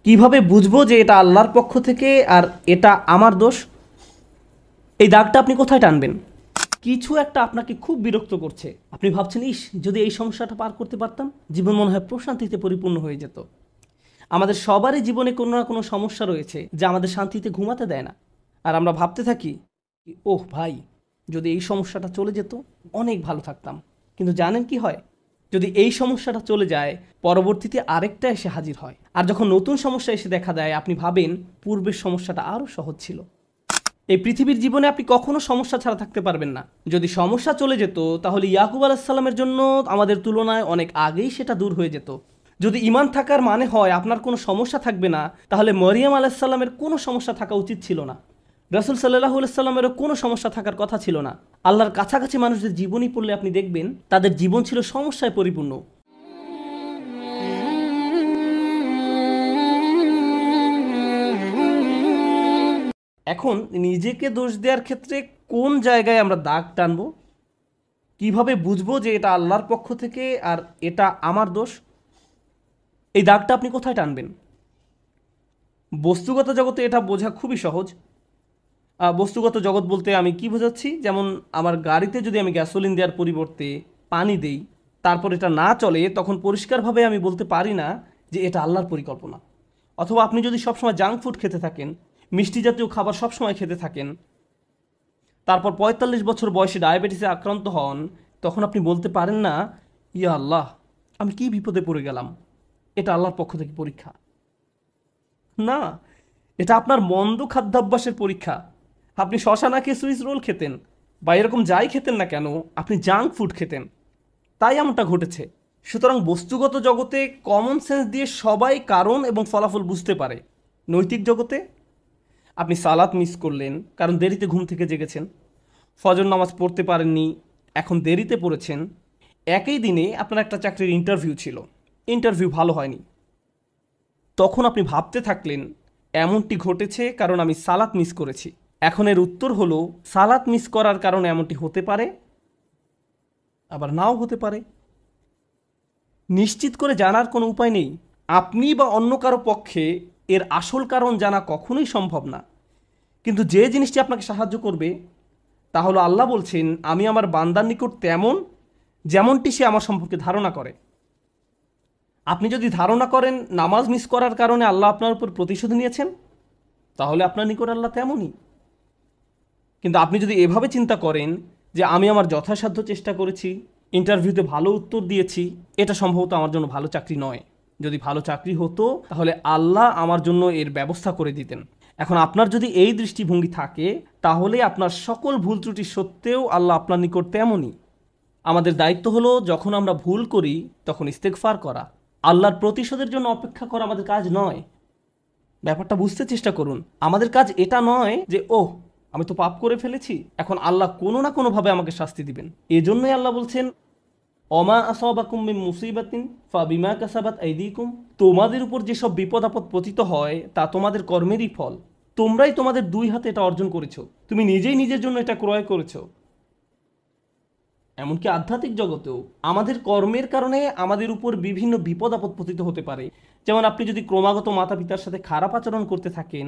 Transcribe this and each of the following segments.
কিভাবে বুঝবো যে এটা আল্লাহর পক্ষ থেকে আর এটা আমার দোষ? এই দাগটা আপনি কোথায় টানবেন? কিছু একটা আপনাকে খুব বিরক্ত করছে, আপনি ভাবছেন, ইস, যদি এই সমস্যাটা পার করতে পারতাম জীবন মনে হয় প্রশান্তিতে পরিপূর্ণ হয়ে যেত। আমাদের সবারই জীবনে কোনো না কোনো সমস্যা রয়েছে যা আমাদের শান্তিতে ঘুমাতে দেয় না। আর আমরা ভাবতে থাকি, ওহ ভাই, যদি এই সমস্যাটা চলে যেত অনেক ভালো থাকতাম। কিন্তু জানেন কি হয়? যদি এই সমস্যাটা চলে যায়, পরবর্তীতে আরেকটা এসে হাজির হয়। আর যখন নতুন সমস্যা এসে দেখা দেয়, আপনি ভাবেন পূর্বের সমস্যাটা আরও সহজ ছিল। এই পৃথিবীর জীবনে আপনি কখনো সমস্যা ছাড়া থাকতে পারবেন না। যদি সমস্যা চলে যেত, তাহলে ইয়াকুব আলাইসাল্লামের জন্য আমাদের তুলনায় অনেক আগেই সেটা দূর হয়ে যেত। যদি ঈমান থাকার মানে হয় আপনার কোনো সমস্যা থাকবে না, তাহলে মরিয়ম আলাইসাল্লামের কোনো সমস্যা থাকা উচিত ছিল না। রাসূল সাল্লাল্লাহু আলাইহি সাল্লামেরও কোনো সমস্যা থাকার কথা ছিল না। আল্লাহর কাছাকাছি মানুষদের জীবনী পড়লে আপনি দেখবেন তাদের জীবন ছিল সমস্যায় পরিপূর্ণ। এখন নিজেকে দোষ দেওয়ার ক্ষেত্রে কোন জায়গায় আমরা দাগ টানবো? কিভাবে বুঝবো যে এটা আল্লাহর পক্ষ থেকে আর এটা আমার দোষ? এই দাগটা আপনি কোথায় টানবেন? বস্তুগত জগতে এটা বোঝা খুবই সহজ। বস্তুগত জগৎ বলতে আমি কি বোঝাচ্ছি, যেমন আমার গাড়িতে যদি আমি গ্যাসোলিন দেওয়ার পরিবর্তে পানি দেই, তারপর এটা না চলে, তখন পরিষ্কারভাবে আমি বলতে পারি না যে এটা আল্লাহর পরিকল্পনা। অথবা আপনি যদি সবসময় জাঙ্ক ফুড খেতে থাকেন, মিষ্টি জাতীয় খাবার সবসময় খেতে থাকেন, তারপর ৪৫ বছর বয়সে ডায়াবেটিসে আক্রান্ত হন, তখন আপনি বলতে পারেন না, ইয়া আল্লাহ, আমি কি বিপদে পড়ে গেলাম, এটা আল্লাহর পক্ষ থেকে পরীক্ষা। না, এটা আপনার মন্দ খাদ্যাভ্যাসের পরীক্ষা। আপনি শশা না খেয়ে সুইস রোল খেতেন, বা এরকম যাই খেতেন না কেন, আপনি জাঙ্ক ফুড খেতেন, তাই এমনটা ঘটেছে। সুতরাং বস্তুগত জগতে কমন সেন্স দিয়ে সবাই কারণ এবং ফলাফল বুঝতে পারে। নৈতিক জগতে আপনি সালাত মিস করলেন কারণ দেরিতে ঘুম থেকে জেগেছেন, ফজর নামাজ পড়তে পারেননি, এখন দেরিতে পড়েছেন। একই দিনে আপনার একটা চাকরির ইন্টারভিউ ছিল, ইন্টারভিউ ভালো হয়নি, তখন আপনি ভাবতে থাকলেন এমনটি ঘটেছে কারণ আমি সালাত মিস করেছি। এখন এর উত্তর হলো, সালাত মিস করার কারণে এমনটি হতে পারে, আবার নাও হতে পারে। নিশ্চিত করে জানার কোনো উপায় নেই। আপনি বা অন্য কারো পক্ষে এর আসল কারণ জানা কখনোই সম্ভব না। কিন্তু যে জিনিসটি আপনাকে সাহায্য করবে তা হলো, আল্লাহ বলছেন, আমি আমার বান্দার নিকট তেমন যেমনটি সে আমার সম্পর্কে ধারণা করে। আপনি যদি ধারণা করেন নামাজ মিস করার কারণে আল্লাহ আপনার উপর প্রতিশোধ নিয়েছেন, তাহলে আপনার নিকট আল্লাহ তেমনই। কিন্তু আপনি যদি এভাবে চিন্তা করেন যে আমি আমার যথাসাধ্য চেষ্টা করেছি, ইন্টারভিউতে ভালো উত্তর দিয়েছি, এটা সম্ভবত আমার জন্য ভালো চাকরি নয়, যদি ভালো চাকরি হতো তাহলে আল্লাহ আমার জন্য এর ব্যবস্থা করে দিতেন। এখন আপনার যদি এই দৃষ্টিভঙ্গি থাকে, তাহলে আপনার সকল ভুল ত্রুটি সত্ত্বেও আল্লাহ আপনার নিকট তেমনই। আমাদের দায়িত্ব হলো যখন আমরা ভুল করি তখন ইস্তেগফার করা। আল্লাহর প্রতিশোধের জন্য অপেক্ষা করা আমাদের কাজ নয়। ব্যাপারটা বুঝতে চেষ্টা করুন। আমাদের কাজ এটা নয় যে, ওহ, আমি তো পাপ করে ফেলেছি, এখন আল্লাহ কোনো না কোনোভাবে আমাকে শাস্তি দিবেন। এজন্যই আল্লাহ বলছেন, অমা আসাবাকুম মিন মুসিবাতিন ফাবিমা কাসাবাত আইদিকুম, তোমাদের উপর যেসব বিপদ আপদ পতিত হয় তা তোমাদের কর্মেরই ফল। তোমরাই তোমাদের দুই হাতে এটা অর্জন করেছো, তুমি নিজেই নিজের জন্য এটা ক্রয় করেছো। এমনকি আধ্যাত্মিক জগতেও আমাদের কর্মের কারণে আমাদের উপর বিভিন্ন বিপদ আপদ পতিত হতে পারে। যেমন আপনি যদি ক্রমাগত মাতা পিতার সাথে খারাপ আচরণ করতে থাকেন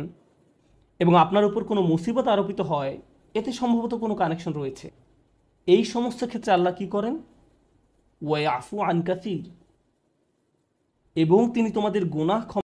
এবং আপনার উপর কোনো মুসিবত আরোপিত হয়, এতে সম্ভবত কোনো কানেকশন রয়েছে। এই সমস্ত ক্ষেত্রে আল্লাহ কি করেন? ওয়াইফু আন কাসির, এবং তিনি তোমাদের গুনাহ